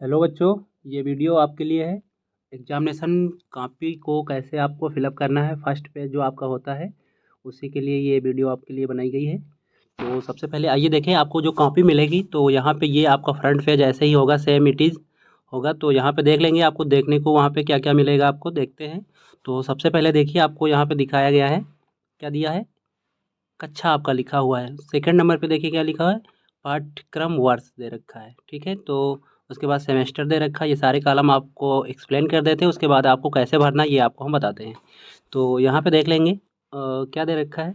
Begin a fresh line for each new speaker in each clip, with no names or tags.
Hello बच्चों, ये video आपके लिए है। एग्जामिनेशन कॉपी को कैसे आपको फिलअप करना है, फर्स्ट पेज जो आपका होता है उसी के लिए ये वीडियो आपके लिए बनाई गई है। तो सबसे पहले आइए देखें, आपको जो कॉपी मिलेगी तो यहाँ पे ये आपका फ्रंट पेज ऐसे ही होगा, सेम इट इज़ होगा। तो यहाँ पे देख लेंगे, आपको देखने को वहाँ पे क्या क्या मिलेगा आपको देखते हैं। तो सबसे पहले देखिए, आपको यहाँ पे दिखाया गया है, क्या दिया है, कक्षा आपका लिखा हुआ है। सेकंड नंबर पे देखिए क्या लिखा है, पाठ्यक्रम वर्ष दे रखा है। ठीक है, तो उसके बाद सेमेस्टर दे रखा है। ये सारे कॉलम आपको एक्सप्लेन कर देते हैं, उसके बाद आपको कैसे भरना है ये आपको हम बताते हैं। तो यहाँ पे देख लेंगे क्या दे रखा है,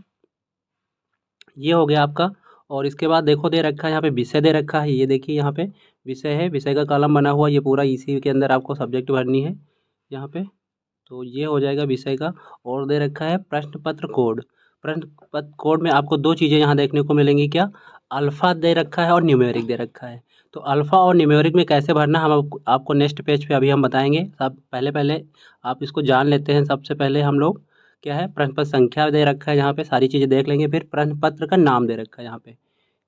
ये हो गया आपका। और इसके बाद देखो दे रखा है यहाँ पे विषय दे रखा है। ये देखिए यहाँ पे विषय है, विषय का कॉलम बना हुआ, ये पूरा इसी के अंदर आपको सब्जेक्ट भरनी है यहाँ पे। तो ये हो जाएगा विषय का। और दे रखा है प्रश्न पत्र कोड। प्रश्न पत्र कोड में आपको दो चीज़ें यहाँ देखने को मिलेंगी, क्या, अल्फ़ा दे रखा है और न्यूमेरिक दे रखा है। तो अल्फ़ा और न्यूमेरिक में कैसे भरना हम आपको नेक्स्ट पेज पे अभी हम बताएंगे। सब पहले पहले आप इसको जान लेते हैं। सबसे पहले हम लोग क्या है, प्रश्न पत्र संख्या दे रखा है, यहाँ पे सारी चीज़ें देख लेंगे। फिर प्रश्न पत्र का नाम दे रखा है यहाँ पे,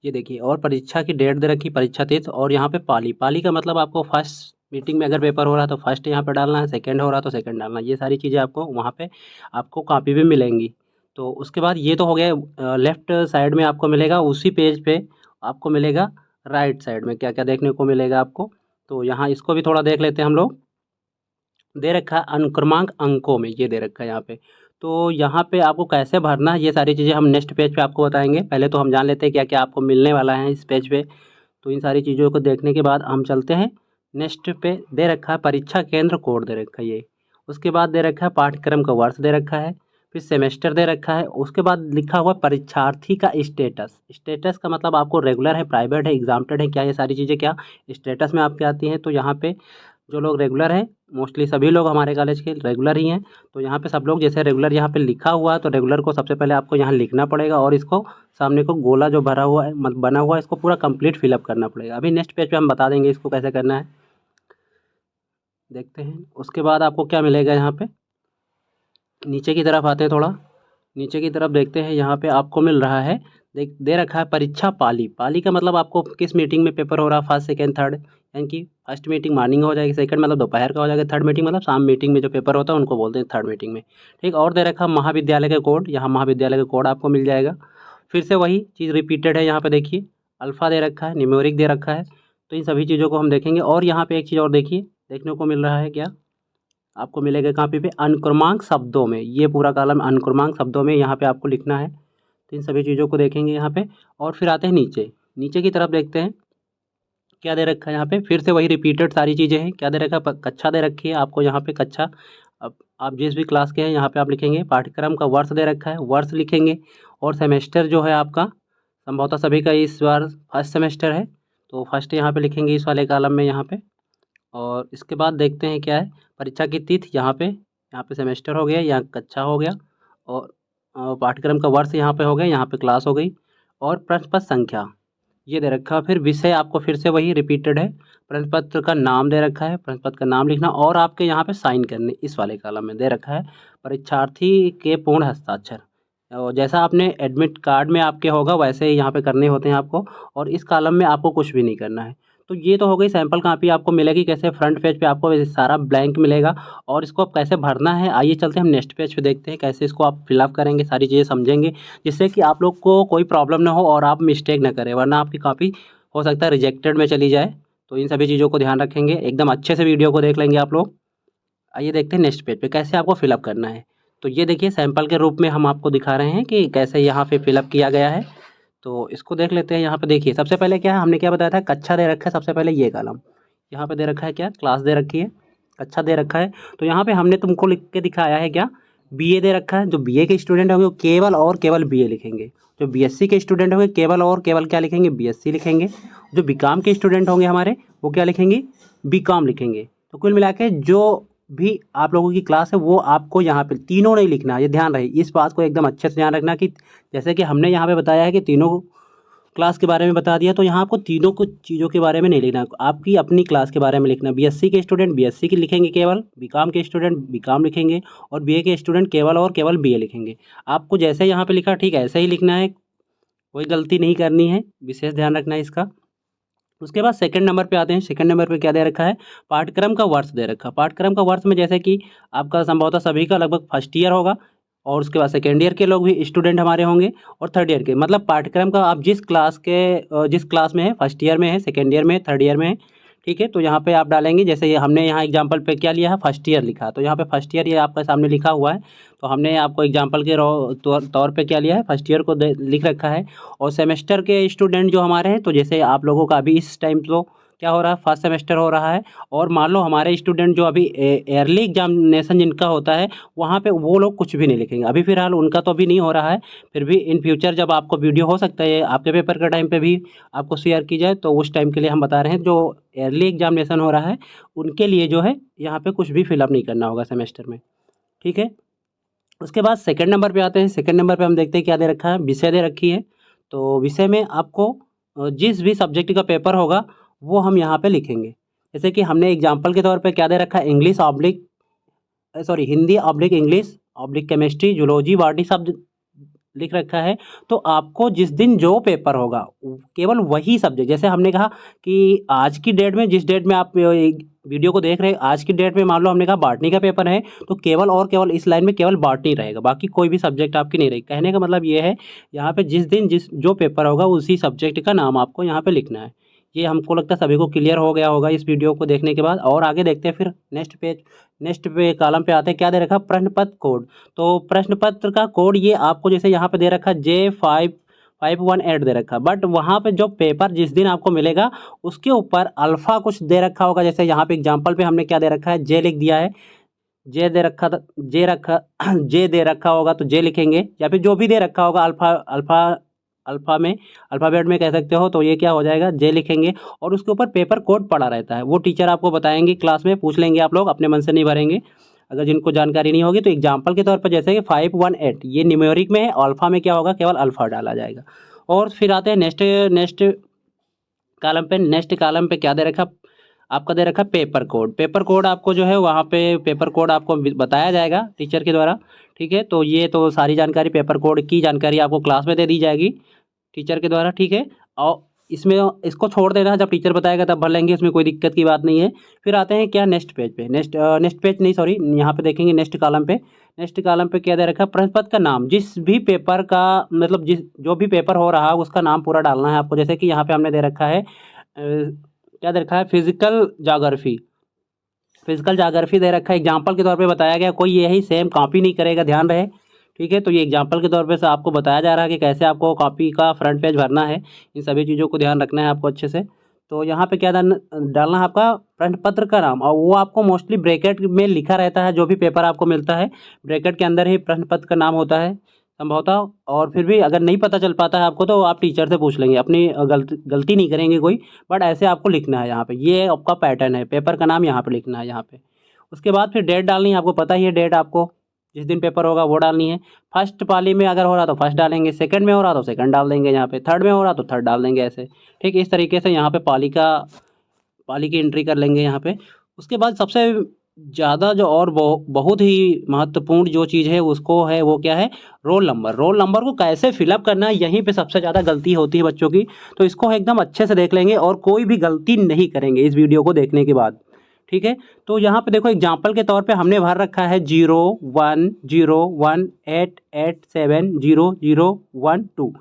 ये देखिए। और परीक्षा की डेट दे रखी, परीक्षा तिथि। और यहाँ पे पाली, पाली का मतलब आपको फर्स्ट मीटिंग में अगर पेपर हो रहा है तो फर्स्ट यहाँ पे डालना है, सेकंड हो रहा है तो सेकंड डालना है। ये सारी चीज़ें आपको वहाँ पे आपको कॉपी भी मिलेंगी। तो उसके बाद ये तो हो गया, लेफ्ट साइड में आपको मिलेगा, उसी पेज पे आपको मिलेगा राइट साइड में क्या क्या देखने को मिलेगा आपको। तो यहाँ इसको भी थोड़ा देख लेते हैं हम लोग। दे रखा है अनुक्रमांक अंकों में, ये दे रखा है यहाँ पे। तो यहाँ पे आपको कैसे भरना है ये सारी चीज़ें हम नेक्स्ट पेज पे आपको बताएंगे। पहले तो हम जान लेते हैं क्या क्या आपको मिलने वाला है इस पेज पे। तो इन सारी चीज़ों को देखने के बाद हम चलते हैं नेक्स्ट पे। दे रखा है परीक्षा केंद्र कोड दे रखा है ये। उसके बाद दे रखा है पाठ्यक्रम का वर्ष दे रखा है। फिर सेमेस्टर दे रखा है। उसके बाद लिखा हुआ परीक्षार्थी का स्टेटस। स्टेटस का मतलब आपको रेगुलर है, प्राइवेट है, एग्जाम्प्टेड है, क्या, ये सारी चीज़ें क्या स्टेटस में आपके आती हैं। तो यहाँ पे जो लोग रेगुलर हैं, मोस्टली सभी लोग हमारे कॉलेज के रेगुलर ही हैं। तो यहाँ पे सब लोग जैसे रेगुलर यहाँ पे लिखा हुआ है, तो रेगुलर को सबसे पहले आपको यहाँ लिखना पड़ेगा और इसको सामने को गोला जो भरा हुआ है बना हुआ है इसको पूरा कंप्लीट फिलअप करना पड़ेगा। अभी नेक्स्ट पेज पे हम बता देंगे इसको कैसे करना है, देखते हैं। उसके बाद आपको क्या मिलेगा, यहाँ पे नीचे की तरफ आते हैं, थोड़ा नीचे की तरफ देखते हैं। यहाँ पे आपको मिल रहा है, दे रखा है परीक्षा पाली। पाली का मतलब आपको किस मीटिंग में पेपर हो रहा है, फर्स्ट सेकेंड थर्ड। यानी कि फर्स्ट मीटिंग मॉर्निंग हो जाएगी, सेकंड मतलब दोपहर का हो जाएगा, थर्ड मीटिंग मतलब शाम मीटिंग में जो पेपर होता है उनको बोलते हैं थर्ड मीटिंग में। ठीक। और दे रखा है महाविद्यालय का कोड, यहाँ महाविद्यालय का कोड आपको मिल जाएगा। फिर से वही चीज़ रिपीटेड है, यहाँ पे देखिए अल्फ़ा दे रखा है, न्यूमेरिक दे रखा है। तो इन सभी चीज़ों को हम देखेंगे। और यहाँ पे एक चीज़ और देखिए, देखने को मिल रहा है, क्या आपको मिलेगा कॉपी पे, अनुक्रमांक शब्दों में। ये पूरा कॉलम अनुक्रमांक शब्दों में यहाँ पे आपको लिखना है। तो इन सभी चीज़ों को देखेंगे यहाँ पे। और फिर आते हैं नीचे, नीचे की तरफ देखते हैं क्या दे रखा है यहाँ पे। फिर से वही रिपीटेड सारी चीज़ें हैं। क्या दे रखा है, कक्षा दे रखी है आपको यहाँ पे, कक्षा। अब आप जिस भी क्लास के हैं यहाँ पे आप लिखेंगे। पाठ्यक्रम का वर्ष दे रखा है, वर्ष लिखेंगे। और सेमेस्टर जो है आपका संभवतः सभी का इस बार फर्स्ट सेमेस्टर है, तो फर्स्ट यहाँ पे लिखेंगे इस वाले कॉलम में यहाँ पे। और इसके बाद देखते हैं क्या है, परीक्षा की तिथि यहाँ पे सेमेस्टर हो गया, यहाँ कक्षा हो गया। और पाठ्यक्रम का वर्ष यहाँ पे हो गया, यहाँ पे क्लास हो गई। और प्रश्न पत्र संख्या ये दे रखा है। फिर विषय आपको फिर से वही रिपीटेड है। प्रश्न पत्र का नाम दे रखा है, प्रश्न पत्र का नाम लिखना और आपके यहाँ पे साइन करने, इस वाले कॉलम में दे रखा है परीक्षार्थी के पूर्ण हस्ताक्षर। और जैसा आपने एडमिट कार्ड में आपके होगा वैसे ही यहाँ पे करने होते हैं आपको। और इस कॉलम में आपको कुछ भी नहीं करना है। तो ये तो हो गई सैम्पल कॉपी आपको मिलेगी कैसे, फ्रंट पेज पे आपको सारा ब्लैंक मिलेगा। और इसको आप कैसे भरना है आइए चलते हैं हम नेक्स्ट पेज पे देखते हैं कैसे इसको आप फिलअप करेंगे, सारी चीज़ें समझेंगे, जिससे कि आप लोग को कोई प्रॉब्लम ना हो और आप मिस्टेक ना करें, वरना आपकी कॉपी हो सकता है रिजेक्टेड में चली जाए। तो इन सभी चीज़ों को ध्यान रखेंगे, एकदम अच्छे से वीडियो को देख लेंगे आप लोग। आइए देखते हैं नेक्स्ट पेज पे कैसे आपको फिलअप करना है। तो ये देखिए सैंपल के रूप में हम आपको दिखा रहे हैं कि कैसे यहाँ पे फिलअप किया गया है। तो इसको देख लेते हैं। यहाँ पे देखिए सबसे पहले क्या है, हमने क्या बताया था, कक्षा दे रखा है सबसे पहले, ये कॉलम यहाँ पे दे रखा है, क्या क्लास दे रखी है, कक्षा दे रखा है। तो यहाँ पे हमने तुमको लिख के दिखाया है क्या, बीए दे रखा है। जो बीए के स्टूडेंट होंगे वो केवल और केवल बीए लिखेंगे। जो बीएससी के स्टूडेंट होंगे केवल और केवल क्या लिखेंगे, बीएससी लिखेंगे। जो बीकॉम के स्टूडेंट होंगे हमारे वो क्या लिखेंगे, बीकॉम लिखेंगे। तो कुल मिला के जो भी आप लोगों की क्लास है वो आपको यहाँ पे तीनों नहीं लिखना, ये ध्यान रहे, इस बात को एकदम अच्छे से ध्यान रखना कि जैसे कि हमने यहाँ पे बताया है कि तीनों क्लास के बारे में बता दिया, तो यहाँ आपको तीनों कुछ चीज़ों के बारे में नहीं लिखना, आपकी अपनी क्लास के बारे में लिखना। बीएससी के स्टूडेंट बीएससी की लिखेंगे केवल, बीकॉम के स्टूडेंट बीकॉम लिखेंगे और बीए के स्टूडेंट केवल और केवल बीए लिखेंगे। आपको जैसे यहाँ पे लिखा ठीक है ऐसे ही लिखना है, कोई गलती नहीं करनी है, विशेष ध्यान रखना है इसका। उसके बाद सेकंड नंबर पे आते हैं। सेकंड नंबर पे क्या दे रखा है, पाठ्यक्रम का वर्ष दे रखा है। पाठ्यक्रम का वर्ष में जैसे कि आपका संभवतः सभी का लगभग फर्स्ट ईयर होगा, और उसके बाद सेकेंड ईयर के लोग भी स्टूडेंट हमारे होंगे, और थर्ड ईयर के, मतलब पाठ्यक्रम का आप जिस क्लास के जिस क्लास में है, फर्स्ट ईयर में है, सेकेंड ईयर में है, थर्ड ईयर में है, ठीक है। तो यहाँ पे आप डालेंगे, जैसे ये हमने यहाँ एग्जाम्पल पे क्या लिया है, फर्स्ट ईयर लिखा, तो यहाँ पे फर्स्ट ईयर ये आपके सामने लिखा हुआ है, तो हमने आपको एग्जाम्पल के तौर पे क्या लिया है, फर्स्ट ईयर को लिख रखा है। और सेमेस्टर के स्टूडेंट जो हमारे हैं, तो जैसे आप लोगों का अभी इस टाइम तो क्या हो रहा है, फर्स्ट सेमेस्टर हो रहा है, और मान लो हमारे स्टूडेंट जो अभी ईयरली एग्जामिनेशन जिनका होता है, वहाँ पे वो लोग कुछ भी नहीं लिखेंगे अभी फ़िलहाल, उनका तो अभी नहीं हो रहा है। फिर भी इन फ्यूचर जब आपको वीडियो हो सकता है आपके पेपर के टाइम पे भी आपको शेयर की जाए, तो उस टाइम के लिए हम बता रहे हैं, जो ईयरली एग्जामिनेशन हो रहा है उनके लिए जो है यहाँ पे कुछ भी फिलअप नहीं करना होगा सेमेस्टर में, ठीक है। उसके बाद सेकंड नंबर पे आते हैं। सेकंड नंबर पे हम देखते हैं क्या दे रखा है, विषय दे रखी है। तो विषय में आपको जिस भी सब्जेक्ट का पेपर होगा वो हम यहाँ पे लिखेंगे। जैसे कि हमने एग्जांपल के तौर पे क्या दे रखा है, English oblique sorry Hindi oblique English oblique chemistry zoology botany सब लिख रखा है। तो आपको जिस दिन जो पेपर होगा केवल वही सब्जेक्ट, जैसे हमने कहा कि आज की डेट में, जिस डेट में आप वीडियो को देख रहे हैं, आज की डेट में मान लो हमने कहा बॉटनी का पेपर है, तो केवल और केवल इस लाइन में केवल बॉटनी रहेगा, बाकी कोई भी सब्जेक्ट आपकी नहीं रहेगी। कहने का मतलब ये है, यहाँ पे जिस दिन जो पेपर होगा उसी सब्जेक्ट का नाम आपको यहाँ पे लिखना है। ये हमको लगता है सभी को क्लियर हो गया होगा इस वीडियो को देखने के बाद। और आगे देखते हैं फिर नेक्स्ट पे कॉलम पे आते हैं, क्या दे रखा, प्रश्न पत्र कोड। तो प्रश्न पत्र का कोड ये आपको जैसे यहाँ पे दे रखा J5518 दे रखा, बट वहाँ पे जो पेपर जिस दिन आपको मिलेगा उसके ऊपर अल्फ़ा कुछ दे रखा होगा। जैसे यहाँ पे एग्जांपल पे हमने क्या दे रखा है, जे लिख दिया है, जे दे रखा था, जे दे रखा होगा तो जे लिखेंगे, या फिर जो भी दे रखा होगा अल्फ़ा अल्फ़ा अल्फ़ा में, अल्फ़ाबेट में कह सकते हो, तो ये क्या हो जाएगा, जे लिखेंगे। और उसके ऊपर पेपर कोड पड़ा रहता है, वो टीचर आपको बताएंगे क्लास में, पूछ लेंगे आप लोग, अपने मन से नहीं भरेंगे अगर जिनको जानकारी नहीं होगी। तो एग्जाम्पल के तौर पर जैसे कि 518 ये न्यूमेरिक में है, अल्फ़ा में क्या होगा, केवल अल्फ़ा डाला जाएगा। और फिर आते हैं नेक्स्ट कॉलम पे क्या दे रखा, आपका दे रखा पेपर कोड। पेपर कोड आपको जो है वहाँ पे पेपर कोड आपको बताया जाएगा टीचर के द्वारा, ठीक है। तो ये तो सारी जानकारी, पेपर कोड की जानकारी आपको क्लास में दे दी जाएगी टीचर के द्वारा, ठीक है। और इसमें इसको छोड़ देना, जब टीचर बताएगा तब भर लेंगे, इसमें कोई दिक्कत की बात नहीं है। फिर आते हैं क्या, नेक्स्ट पेज पे, नेक्स्ट पेज नहीं सॉरी, यहाँ पे देखेंगे नेक्स्ट कॉलम पे क्या दे रखा है, प्रश्न पत्र का नाम। जिस भी पेपर का मतलब जो भी पेपर हो रहा है उसका नाम पूरा डालना है आपको। जैसे कि यहाँ पे हमने दे रखा है क्या दे रखा है, फिजिकल जाग्राफी दे रखा है। एग्जाम्पल के तौर पे बताया गया, कोई यही सेम कॉपी नहीं करेगा, ध्यान रहे, ठीक है। तो ये एग्जाम्पल के तौर पे से आपको बताया जा रहा है कि कैसे आपको कॉपी का फ्रंट पेज भरना है, इन सभी चीज़ों को ध्यान रखना है आपको अच्छे से। तो यहाँ पे क्या डालना है, आपका प्रश्न पत्र का नाम, और वो आपको मोस्टली ब्रैकेट में लिखा रहता है। जो भी पेपर आपको मिलता है ब्रैकेट के अंदर ही प्रश्न पत्र का नाम होता है संभवतः। और फिर भी अगर नहीं पता चल पाता है आपको तो आप टीचर से पूछ लेंगे, अपनी गलती नहीं करेंगे कोई, बट ऐसे आपको लिखना है यहाँ पे, ये आपका पैटर्न है, पेपर का नाम यहाँ पे लिखना है यहाँ पे। उसके बाद फिर डेट डालनी है, आपको पता ही है डेट आपको जिस दिन पेपर होगा वो डालनी है। फर्स्ट पाली में अगर हो रहा तो फर्स्ट डालेंगे, सेकंड में हो रहा तो सेकंड डाल देंगे यहाँ पे, थर्ड में हो रहा तो थर्ड डाल देंगे, ऐसे ठीक। इस तरीके से यहाँ पे पाली की एंट्री कर लेंगे यहाँ पे। उसके बाद सबसे ज़्यादा जो और बहुत ही महत्वपूर्ण जो चीज़ है उसको है, वो क्या है, रोल नंबर को कैसे फिलअप करना है, यहीं पे सबसे ज़्यादा गलती होती है बच्चों की। तो इसको एकदम अच्छे से देख लेंगे और कोई भी गलती नहीं करेंगे इस वीडियो को देखने के बाद, ठीक है। तो यहाँ पे देखो एग्जाम्पल के तौर पे हमने भर रखा है 010188700012।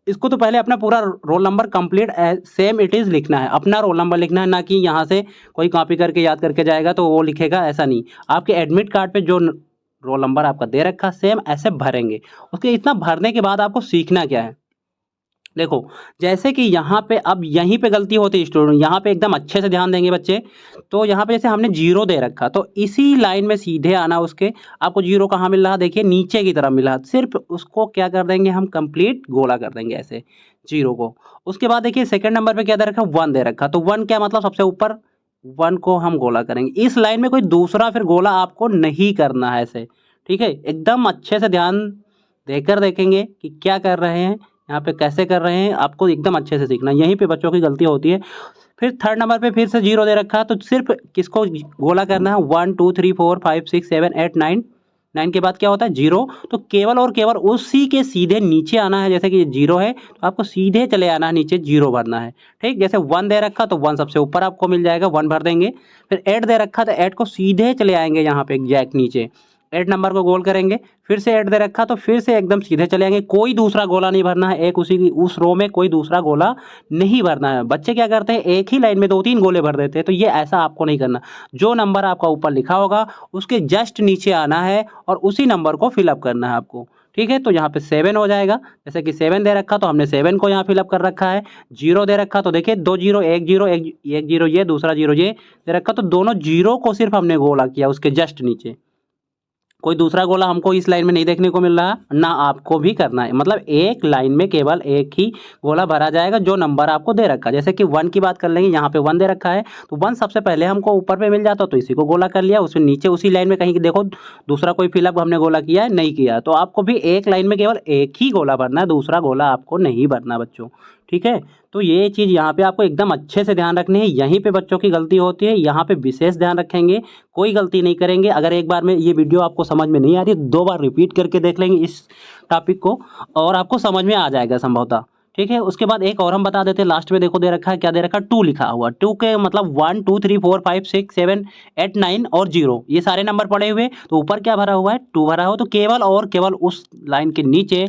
इसको तो पहले अपना पूरा roll number complete same it is लिखना है, अपना रोल नंबर लिखना है, ना कि यहाँ से कोई कॉपी करके याद करके जाएगा तो वो लिखेगा, ऐसा नहीं। आपके एडमिट कार्ड पे जो रोल नंबर आपका दे रखा सेम ऐसे भरेंगे। उसके इतना भरने के बाद आपको सीखना क्या है, देखो जैसे कि यहाँ पे अब यहीं पे गलती होती है स्टूडेंट, यहाँ पे एकदम अच्छे से ध्यान देंगे बच्चे। तो यहाँ पे जैसे हमने जीरो दे रखा, तो इसी लाइन में सीधे आना उसके, आपको जीरो कहाँ मिल रहा, देखिए नीचे की तरफ मिला, सिर्फ उसको क्या कर देंगे हम, कंप्लीट गोला कर देंगे ऐसे जीरो को। उसके बाद देखिए सेकंड नंबर पे क्या दे रखा, 1 दे रखा, तो 1 क्या मतलब सबसे ऊपर 1 को हम गोला करेंगे। इस लाइन में कोई दूसरा फिर गोला आपको नहीं करना है ऐसे, ठीक है। एकदम अच्छे से ध्यान देकर देखेंगे कि क्या कर रहे हैं, यहाँ पे कैसे कर रहे हैं, आपको एकदम अच्छे से सीखना, यहीं पे बच्चों की गलती होती है। फिर थर्ड नंबर पे फिर से जीरो दे रखा है, तो सिर्फ किसको गोला करना है, 1 2 3 4 5 6 7 8 9 9 के बाद क्या होता है 0, तो केवल और केवल उसी के सीधे नीचे आना है। जैसे कि 0 है तो आपको सीधे चले आना है, नीचे 0 भरना है। ठीक, जैसे 1 दे रखा तो 1 सबसे ऊपर आपको मिल जाएगा, 1 भर देंगे। फिर 8 दे रखा तो 8 को सीधे चले आएंगे यहाँ पे एग्जैक्ट नीचे, 8 नंबर को गोल करेंगे। फिर से 8 दे रखा तो फिर से एकदम सीधे चले आएंगे, कोई दूसरा गोला नहीं भरना है, एक उसी उस रो में कोई दूसरा गोला नहीं भरना है। बच्चे क्या करते हैं, एक ही लाइन में 2-3 गोले भर देते हैं, तो ये ऐसा आपको नहीं करना। जो नंबर आपका ऊपर लिखा होगा उसके जस्ट नीचे आना है और उसी नंबर को फिलअप करना है आपको। ठीक है, तो यहाँ पे 7 हो जाएगा। जैसे कि 7 दे रखा तो हमने 7 को यहाँ फिलअप कर रखा है। 0 दे रखा तो देखिए 2 0, 1 0, एक 0 ये, दूसरा 0 ये दे रखा, तो दोनों 0 को सिर्फ हमने गोला किया उसके जस्ट नीचे। कोई दूसरा गोला हमको इस लाइन में नहीं देखने को मिल रहा, ना आपको भी करना है। मतलब एक लाइन में केवल एक ही गोला भरा जाएगा जो नंबर आपको दे रखा है। जैसे कि 1 की बात कर लेंगे, यहाँ पे 1 दे रखा है तो 1 सबसे पहले हमको ऊपर पे मिल जाता तो इसी को गोला कर लिया। उसमें नीचे उसी लाइन में कहीं देखो दूसरा कोई फिलअप हमने गोला किया है, नहीं किया। तो आपको भी एक लाइन में केवल एक ही गोला भरना है, दूसरा गोला आपको नहीं भरना बच्चों। ठीक है, तो ये चीज़ यहाँ पे आपको एकदम अच्छे से ध्यान रखनी है। यहीं पे बच्चों की गलती होती है, यहाँ पे विशेष ध्यान रखेंगे, कोई गलती नहीं करेंगे। अगर एक बार में ये वीडियो आपको समझ में नहीं आ रही, 2 बार रिपीट करके देख लेंगे इस टॉपिक को और आपको समझ में आ जाएगा संभवतः। ठीक है, उसके बाद एक और हम बता देते हैं, लास्ट में देखो दे रखा है, क्या दे रखा है 2 लिखा हुआ। 2 के मतलब 1 2 3 4 5 6 7 8 9 और 0 ये सारे नंबर पड़े हुए, तो ऊपर क्या भरा हुआ है 2 भरा हो, तो केवल और केवल उस लाइन के नीचे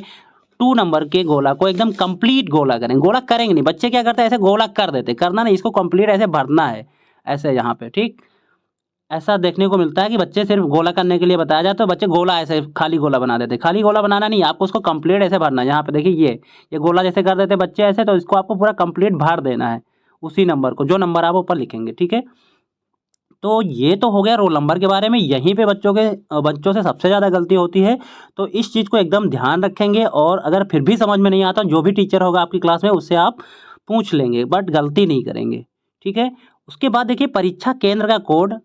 2 नंबर के गोला को एकदम कंप्लीट गोला करेंगे। गोला करेंगे नहीं, बच्चे क्या करते हैं ऐसे गोला कर देते, करना नहीं, इसको कंप्लीट ऐसे भरना है ऐसे यहाँ पे। ठीक, ऐसा देखने को मिलता है कि बच्चे सिर्फ गोला करने के लिए बताया जाए तो बच्चे गोला ऐसे खाली गोला बना देते। खाली गोला बनाना नहीं, आपको उसको कंप्लीट ऐसे भरना है। यहाँ पे देखिए ये गोला जैसे कर देते बच्चे ऐसे, तो इसको आपको पूरा कंप्लीट भर देना है उसी नंबर को, जो नंबर आप ऊपर लिखेंगे। ठीक है, तो ये तो हो गया रोल नंबर के बारे में। यहीं पे बच्चों से सबसे ज़्यादा गलती होती है, तो इस चीज़ को एकदम ध्यान रखेंगे। और अगर फिर भी समझ में नहीं आता, जो भी टीचर होगा आपकी क्लास में उससे आप पूछ लेंगे, बट गलती नहीं करेंगे। ठीक है, उसके बाद देखिए परीक्षा केंद्र का कोड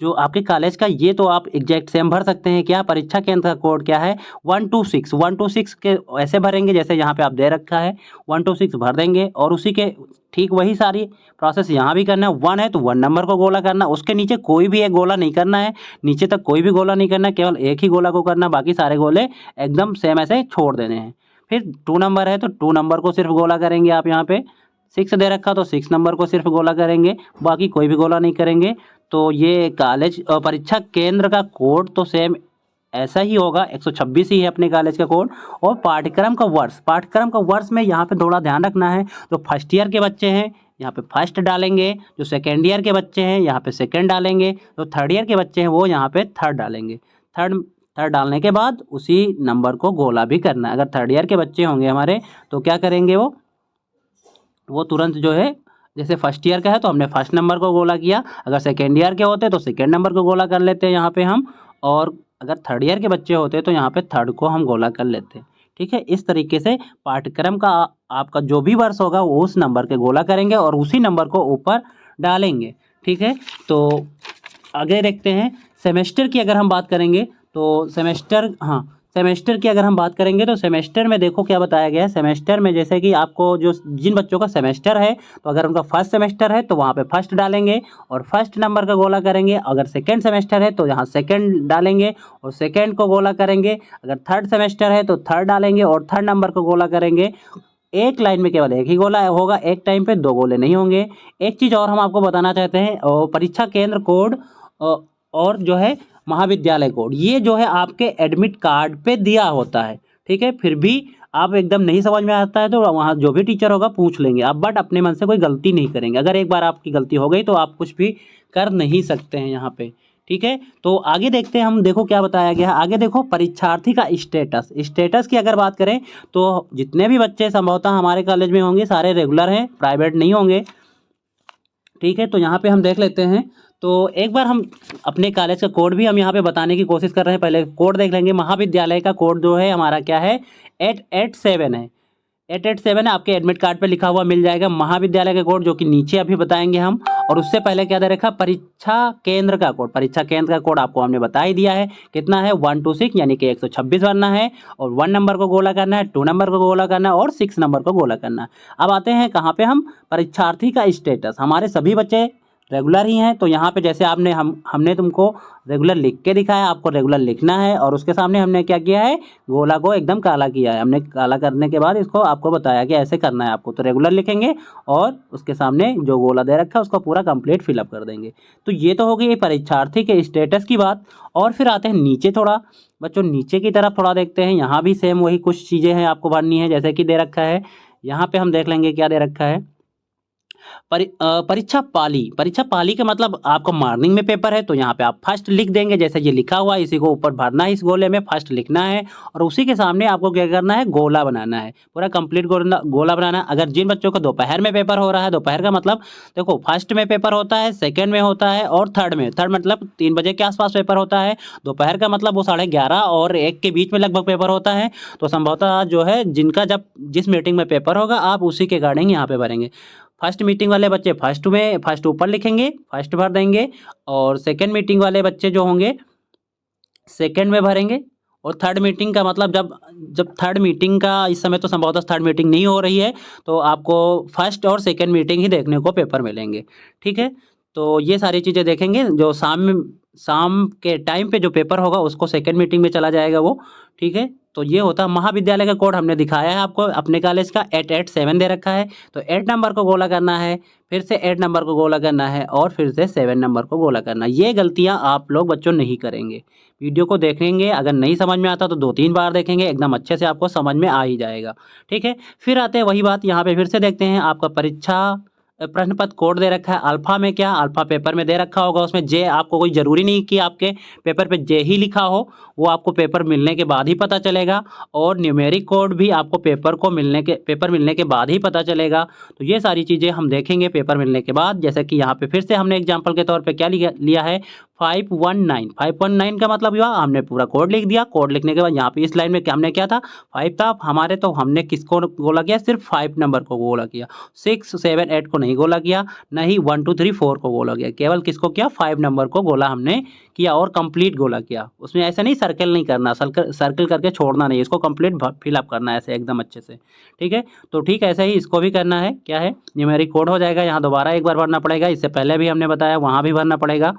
जो आपके कॉलेज का, ये तो आप एग्जैक्ट सेम भर सकते हैं। क्या परीक्षा केंद्र का कोड क्या है 126 के ऐसे भरेंगे जैसे यहाँ पे आप दे रखा है, 126 भर देंगे। और उसी के ठीक वही सारी प्रोसेस यहाँ भी करना है। 1 है तो 1 नंबर को गोला करना, उसके नीचे कोई भी एक गोला नहीं करना है, नीचे तक कोई भी गोला नहीं करना है, केवल एक ही गोला को करना, बाकी सारे गोले एकदम सेम ऐसे छोड़ देने हैं। फिर 2 नंबर है तो 2 नंबर को सिर्फ गोला करेंगे आप यहाँ पे। 6 दे रखा तो 6 नंबर को सिर्फ गोला करेंगे, बाकी कोई भी गोला नहीं करेंगे। तो ये कॉलेज परीक्षा केंद्र का कोड तो सेम ऐसा ही होगा, 126 ही है अपने कॉलेज का कोड। और पाठ्यक्रम का वर्ष में यहाँ पे थोड़ा ध्यान रखना है। जो फर्स्ट ईयर के बच्चे हैं यहाँ पे फर्स्ट डालेंगे, जो सेकेंड ईयर के बच्चे हैं यहाँ पे सेकेंड डालेंगे, जो थर्ड ईयर के बच्चे हैं वो यहाँ पे थर्ड डालेंगे। थर्ड डालने के बाद उसी नंबर को गोला भी करना है। अगर थर्ड ईयर के बच्चे होंगे हमारे तो क्या करेंगे, वो तुरंत जो है, जैसे फर्स्ट ईयर का है तो हमने फर्स्ट नंबर को गोला किया, अगर सेकेंड ईयर के होते तो सेकेंड नंबर को गोला कर लेते हैं यहाँ पे हम, और अगर थर्ड ईयर के बच्चे होते तो यहाँ पे थर्ड को हम गोला कर लेते हैं। ठीक है, इस तरीके से पाठ्यक्रम का आपका जो भी वर्ष होगा वो उस नंबर के गोला करेंगे और उसी नंबर को ऊपर डालेंगे। ठीक है, तो आगे देखते हैं सेमेस्टर की अगर हम बात करेंगे तो सेमेस्टर की अगर हम बात करेंगे तो सेमेस्टर में देखो क्या बताया गया है। सेमेस्टर में जैसे कि आपको जिन बच्चों का सेमेस्टर है, तो अगर उनका फर्स्ट सेमेस्टर है तो वहाँ पे फर्स्ट डालेंगे और फर्स्ट नंबर का गोला करेंगे। अगर सेकंड सेमेस्टर है तो यहाँ सेकंड डालेंगे और सेकंड को गोला करेंगे। अगर थर्ड सेमेस्टर है तो थर्ड डालेंगे और थर्ड नंबर को गोला करेंगे। एक लाइन में केवल एक ही गोला होगा, एक टाइम पे 2 गोले नहीं होंगे। एक चीज़ और हम आपको बताना चाहते हैं, परीक्षा केंद्र कोड और जो है महाविद्यालय कोड, ये जो है आपके एडमिट कार्ड पे दिया होता है। ठीक है, फिर भी आप एकदम नहीं समझ में आता है तो वहाँ जो भी टीचर होगा पूछ लेंगे आप, बट अपने मन से कोई गलती नहीं करेंगे। अगर एक बार आपकी गलती हो गई तो आप कुछ भी कर नहीं सकते हैं यहाँ पे। ठीक है, तो आगे देखते हैं हम, देखो क्या बताया गया है। आगे देखो परीक्षार्थी का स्टेटस की अगर बात करें तो जितने भी बच्चे संभवतः हमारे कॉलेज में होंगे सारे रेगुलर हैं, प्राइवेट नहीं होंगे। ठीक है, तो यहाँ पे हम देख लेते हैं। तो एक बार हम अपने कॉलेज का कोड भी हम यहाँ पे बताने की कोशिश कर रहे हैं। पहले कोड देख लेंगे। महाविद्यालय का कोड जो है हमारा क्या है 887 है। 887 है, आपके एडमिट कार्ड पे लिखा हुआ मिल जाएगा महाविद्यालय का कोड, जो कि नीचे अभी बताएंगे हम। और उससे पहले क्या दे रखा परीक्षा केंद्र का कोड। परीक्षा केंद्र का कोड आपको हमने बता ही दिया है, कितना है 126 यानी कि 126 भरना है और 1 नंबर को गोला करना है, 2 नंबर को गोला करना है और 6 नंबर को गोला करना है। अब आते हैं कहाँ पे हम, परीक्षार्थी का स्टेटस। हमारे सभी बच्चे रेगुलर ही हैं। तो यहाँ पे जैसे हमने तुमको रेगुलर लिख के दिखाया, आपको रेगुलर लिखना है और उसके सामने हमने क्या किया है, गोला को एकदम काला किया है। हमने काला करने के बाद इसको आपको बताया कि ऐसे करना है आपको। तो रेगुलर लिखेंगे और उसके सामने जो गोला दे रखा है उसको पूरा कंप्लीट फिलअप कर देंगे। तो ये तो हो गई परीक्षार्थी के स्टेटस की बात। और फिर आते हैं नीचे थोड़ा, बच्चों नीचे की तरफ थोड़ा देखते हैं। यहाँ भी सेम वही कुछ चीज़ें हैं आपको भरनी है जैसे कि दे रखा है। यहाँ पे हम देख लेंगे क्या दे रखा है। परीक्षा पाली। परीक्षा पाली का मतलब आपको मॉर्निंग में पेपर है तो यहाँ पे आप फर्स्ट लिख देंगे, जैसे ये लिखा हुआ है इसी को ऊपर भरना है, इस गोले में फर्स्ट लिखना है और उसी के सामने आपको क्या करना है, गोला बनाना है, पूरा कंप्लीट गोला बनाना है। अगर जिन बच्चों का दोपहर में पेपर हो रहा है, दोपहर का मतलब देखो फर्स्ट में पेपर होता है, सेकेंड में होता है और थर्ड में, थर्ड मतलब 3 बजे के आसपास पेपर होता है। दोपहर का मतलब वो 11:30 और 1 के बीच में लगभग पेपर होता है। तो संभवतः जो है जिनका जब जिस मीटिंग में पेपर होगा आप उसी के अकॉर्डिंग यहाँ पे भरेंगे। फर्स्ट मीटिंग वाले बच्चे फर्स्ट ऊपर लिखेंगे, फर्स्ट भर देंगे और सेकंड मीटिंग वाले बच्चे जो होंगे सेकंड में भरेंगे। और थर्ड मीटिंग का मतलब जब थर्ड मीटिंग का, इस समय तो संभवतः थर्ड मीटिंग नहीं हो रही है तो आपको फर्स्ट और सेकंड मीटिंग ही देखने को पेपर मिलेंगे। ठीक है, तो ये सारी चीज़ें देखेंगे। जो शाम के टाइम पे जो पेपर होगा उसको सेकंड मीटिंग में चला जाएगा वो। ठीक है, तो ये होता है। महाविद्यालय का कोड हमने दिखाया है आपको, अपने कॉलेज का 887 दे रखा है। तो 8 नंबर को गोला करना है, फिर से 8 नंबर को गोला करना है और फिर से 7 नंबर को गोला करना है। ये गलतियां आप लोग बच्चों नहीं करेंगे। वीडियो को देखेंगे, अगर नहीं समझ में आता तो 2-3 बार देखेंगे, एकदम अच्छे से आपको समझ में आ ही जाएगा। ठीक है, फिर आते हैं वही बात, यहाँ पे फिर से देखते हैं आपका परीक्षा प्रश्न पत्र कोड दे रखा है। अल्फा में क्या, अल्फा पेपर में दे रखा होगा, उसमें जे आपको कोई ज़रूरी नहीं कि आपके पेपर पे जे ही लिखा हो, वो आपको पेपर मिलने के बाद ही पता चलेगा। और न्यूमेरिक कोड भी आपको पेपर मिलने के बाद ही पता चलेगा। तो ये सारी चीज़ें हम देखेंगे पेपर मिलने के बाद। जैसे कि यहाँ पे फिर से हमने एग्जाम्पल के तौर पर क्या लिया है, 519 का मतलब हुआ हमने पूरा कोड लिख दिया। कोड लिखने के बाद यहाँ पे इस लाइन में हमने क्या था, 5 था हमारे, तो हमने किसको गोला किया, सिर्फ 5 नंबर को गोला किया, 6, 7, 8 को नहीं गोला किया, नहीं 1, 2, 3, 4 को गोला किया, केवल किसको किया, 5 नंबर को गोला हमने किया और कंप्लीट गोला किया। उसमें ऐसा नहीं सर्कल नहीं करना, सर्कल करके छोड़ना नहीं, इसको कंप्लीट फिलअप करना है ऐसे एकदम अच्छे से। ठीक है, तो ठीक ऐसे ही इसको भी करना है। क्या है, न्यूमेरिक कोड हो जाएगा, यहाँ दोबारा एक बार भरना पड़ेगा, इससे पहले भी हमने बताया वहाँ भी भरना पड़ेगा।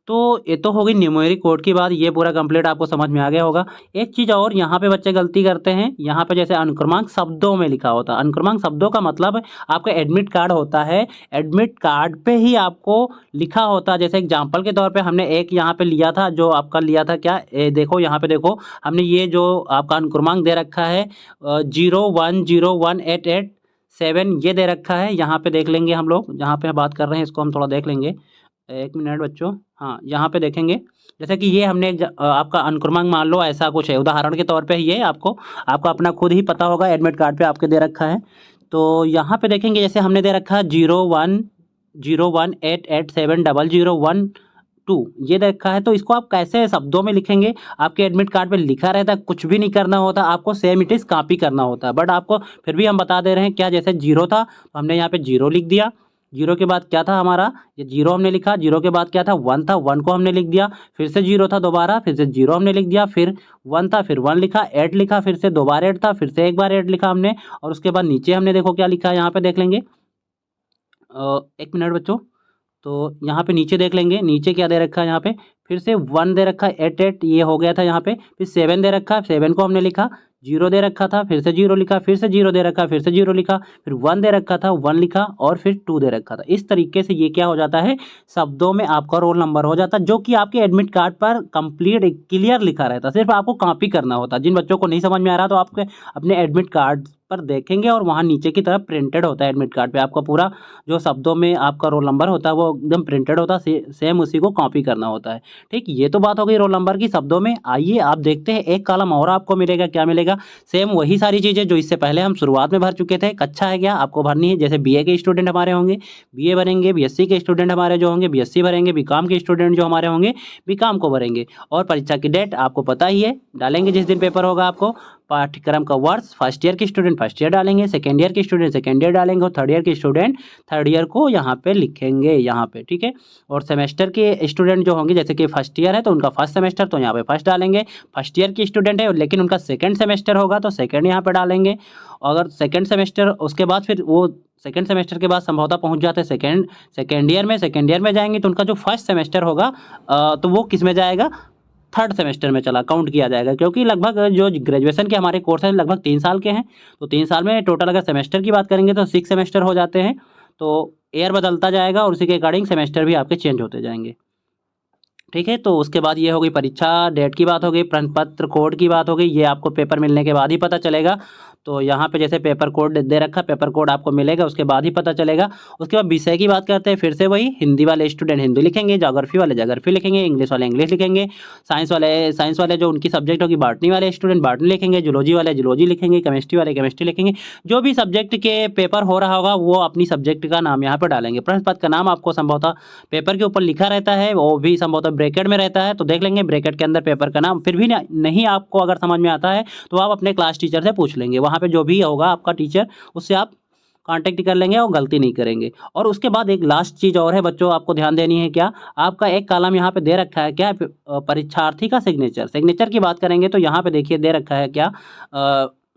तो ये तो होगी न्यूमेरिक कोड की बात, ये पूरा कंप्लीट आपको समझ में आ गया होगा। एक चीज़ और यहाँ पे बच्चे गलती करते हैं, यहाँ पे जैसे अनुक्रमांक शब्दों में लिखा होता है। अनुक्रमांक शब्दों का मतलब आपका एडमिट कार्ड होता है, एडमिट कार्ड पे ही आपको लिखा होता है। जैसे एग्जाम्पल के तौर पे हमने एक यहाँ पे लिया था, जो आपका लिया था क्या, देखो यहाँ पे देखो, हमने ये जो आपका अनुक्रमांक दे रखा है 0101887 ये दे रखा है। यहाँ पे देख लेंगे हम लोग, जहाँ पे बात कर रहे हैं इसको हम थोड़ा देख लेंगे, 1 मिनट बच्चों। हाँ, यहाँ पे देखेंगे जैसे कि ये हमने आपका अनुक्रमांक मान लो ऐसा कुछ है, उदाहरण के तौर पे ये आपको अपना खुद ही पता होगा, एडमिट कार्ड पे आपके दे रखा है। तो यहाँ पे देखेंगे जैसे हमने दे रखा है 01018870012 ये दे रखा है। तो इसको आप कैसे शब्दों में लिखेंगे, आपके एडमिट कार्ड पे लिखा रहता है, कुछ भी नहीं करना होता, आपको सेम इट इज़ कॉपी करना होता है। बट आपको फिर भी हम बता दे रहे हैं क्या, जैसे 0 था तो हमने यहाँ पे 0 लिख दिया, 0 के बाद क्या था हमारा, ये 0 हमने लिखा, 0 के बाद क्या था, 1 था, 1 को हमने लिख दिया, फिर से 0 था दोबारा, फिर से 0 हमने लिख दिया, फिर 1 था, फिर 1 लिखा, 8 लिखा, फिर से 2 बार 8 था, फिर से एक बार 8 लिखा हमने। और उसके बाद नीचे हमने देखो क्या लिखा है, यहाँ पे देख लेंगे, 1 मिनट बच्चों। तो यहाँ पे नीचे देख लेंगे, नीचे क्या दे रखा है, यहाँ पे फिर से 1 दे रखा है, 8 ये हो गया था यहाँ पे, फिर 7 दे रखा है, 7 को हमने लिखा, 0 दे रखा था, फिर से 0 लिखा, फिर से 0 दे रखा, फिर से 0 लिखा, फिर 1 दे रखा था, 1 लिखा और फिर 2 दे रखा था। इस तरीके से ये क्या हो जाता है, शब्दों में आपका रोल नंबर हो जाता है, जो कि आपके एडमिट कार्ड पर कंप्लीट क्लियर लिखा रहता है, सिर्फ आपको कॉपी करना होता है। जिन बच्चों को नहीं समझ में आ रहा तो आपके अपने एडमिट कार्ड पर देखेंगे और वहाँ नीचे की तरफ प्रिंटेड होता है, एडमिट कार्ड पे आपका पूरा जो शब्दों में आपका रोल नंबर होता है वो एकदम प्रिंटेड होता है, सेम उसी को कॉपी करना होता है। ठीक, ये तो बात हो गई रोल नंबर की शब्दों में। आइए आप देखते हैं एक कॉलम और आपको मिलेगा, क्या मिलेगा, सेम वही सारी चीज़ें जो इससे पहले हम शुरुआत में भर चुके थे। कक्षा है क्या, आपको भरनी है। जैसे बीए के स्टूडेंट हमारे होंगे बीए भरेंगे, बीएससी के स्टूडेंट हमारे जो होंगे बीएससी भरेंगे, बीकॉम के स्टूडेंट जो हमारे होंगे बीकॉम को भरेंगे। और परीक्षा की डेट आपको पता ही है, डालेंगे जिस दिन पेपर होगा आपको। पाठ्यक्रम का वर्ष, फर्स्ट ईयर के स्टूडेंट फर्स्ट ईयर डालेंगे, सेकेंड ईयर के स्टूडेंट सेकेंड ईयर डालेंगे और थर्ड ईयर के स्टूडेंट थर्ड ईयर को यहाँ पे लिखेंगे यहाँ पे। ठीक है, और सेमेस्टर के स्टूडेंट जो होंगे, जैसे कि फर्स्ट ईयर है तो उनका फर्स्ट सेमेस्टर तो यहाँ पे फर्स्ट डालेंगे, फर्स्ट ईयर की स्टूडेंट है लेकिन उनका सेकेंड सेमेस्टर होगा तो सेकेंड यहाँ पे डालेंगे। अगर सेकेंड सेमेस्टर उसके बाद फिर वो सेकंड सेमेस्टर के बाद संभवतः पहुंच जाते हैं सेकेंड ईयर में जाएंगे तो उनका जो फर्स्ट सेमेस्टर होगा तो वो किस में जाएगा, थर्ड सेमेस्टर में चला काउंट किया जाएगा, क्योंकि लगभग जो ग्रेजुएशन के हमारे कोर्स हैं लगभग 3 साल के हैं। तो 3 साल में टोटल अगर सेमेस्टर की बात करेंगे तो 6 सेमेस्टर हो जाते हैं। तो ईयर बदलता जाएगा और उसी के अकॉर्डिंग सेमेस्टर भी आपके चेंज होते जाएंगे। ठीक है, तो उसके बाद ये हो गई परीक्षा डेट की बात हो गई, प्रश्न पत्र कोड की बात हो गई, ये आपको पेपर मिलने के बाद ही पता चलेगा। तो यहाँ पे जैसे पेपर कोड दे रखा, पेपर कोड आपको मिलेगा उसके बाद ही पता चलेगा। उसके बाद विषय की बात करते हैं, फिर से वही हिंदी वाले स्टूडेंट हिंदी लिखेंगे, ज्योग्राफी वाले ज्योग्राफी लिखेंगे, इंग्लिश वाले इंग्लिश लिखेंगे, साइंस वाले जो उनकी सब्जेक्ट होगी बॉटनी वाले स्टूडेंट बॉटनी लिखेंगे, जूलॉजी वाले जूलॉजी लिखेंगे, केमिस्ट्री वाले केमिस्ट्री लिखेंगे। जो भी सब्जेक्ट के पेपर हो रहा होगा वो अपनी सब्जेक्ट का नाम यहाँ पर डालेंगे। प्रश्न पत्र का नाम आपको संभवतः पेपर के ऊपर लिखा रहता है, वो भी संभवतः ब्रैकेट में रहता है, तो देख लेंगे ब्रैकेट के अंदर पेपर का नाम। फिर भी नहीं आपको अगर समझ में आता है तो आप अपने क्लास टीचर से पूछ लेंगे, वहाँ पे जो भी होगा आपका टीचर उससे आप कांटेक्ट कर लेंगे और गलती नहीं करेंगे। और उसके बाद एक लास्ट चीज़ और है बच्चों, आपको ध्यान देनी है, क्या आपका एक कॉलम यहाँ पे दे रखा है, क्या परीक्षार्थी का सिग्नेचर की बात करेंगे तो यहाँ पे देखिए दे रखा है क्या,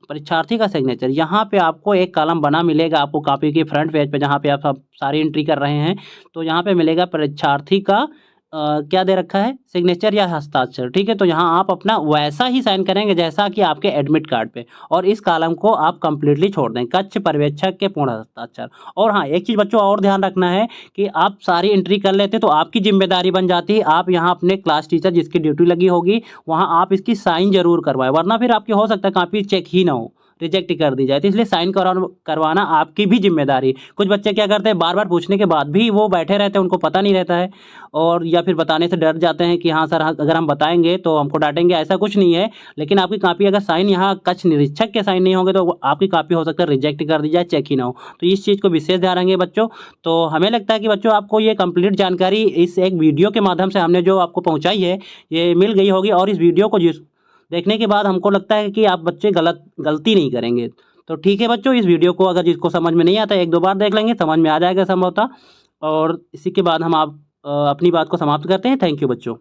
परीक्षार्थी का सिग्नेचर। यहाँ पे आपको एक कॉलम बना मिलेगा आपको कॉपी के फ्रंट पेज पे, जहाँ पे आप सब सारी एंट्री कर रहे हैं, तो यहाँ पे मिलेगा परीक्षार्थी का क्या दे रखा है, सिग्नेचर या हस्ताक्षर। ठीक है, तो यहाँ आप अपना वैसा ही साइन करेंगे जैसा कि आपके एडमिट कार्ड पे, और इस कॉलम को आप कंप्लीटली छोड़ दें, कक्ष पर्यवेक्षक के पूर्ण हस्ताक्षर। और हाँ, एक चीज़ बच्चों और ध्यान रखना है कि आप सारी एंट्री कर लेते तो आपकी जिम्मेदारी बन जाती, आप यहाँ अपने क्लास टीचर जिसकी ड्यूटी लगी होगी वहाँ आप इसकी साइन जरूर करवाएं, वरना फिर आपकी हो सकता है कॉपी चेक ही ना हो, रिजेक्ट कर दी जाए। तो इसलिए साइन करवाना आपकी भी जिम्मेदारी। कुछ बच्चे क्या करते हैं, बार बार पूछने के बाद भी वो बैठे रहते हैं, उनको पता नहीं रहता है, और या फिर बताने से डर जाते हैं कि हाँ सर अगर हम बताएंगे तो हमको डांटेंगे, ऐसा कुछ नहीं है। लेकिन आपकी कॉपी अगर साइन यहाँ कक्ष निरीक्षक के साइन नहीं होंगे तो आपकी कॉपी हो सकता है रिजेक्ट कर दी जाए, चेक ही ना हो। तो इस चीज़ को विशेष ध्यान रखेंगे बच्चों। तो हमें लगता है कि बच्चों आपको ये कंप्लीट जानकारी इस एक वीडियो के माध्यम से हमने जो आपको पहुँचाई है ये मिल गई होगी, और इस वीडियो को देखने के बाद हमको लगता है कि आप बच्चे गलती नहीं करेंगे। तो ठीक है बच्चों, इस वीडियो को अगर जिसको समझ में नहीं आता 1-2 बार देख लेंगे, समझ में आ जाएगा संभवतः। और इसी के बाद हम आप अपनी बात को समाप्त करते हैं। थैंक यू बच्चों।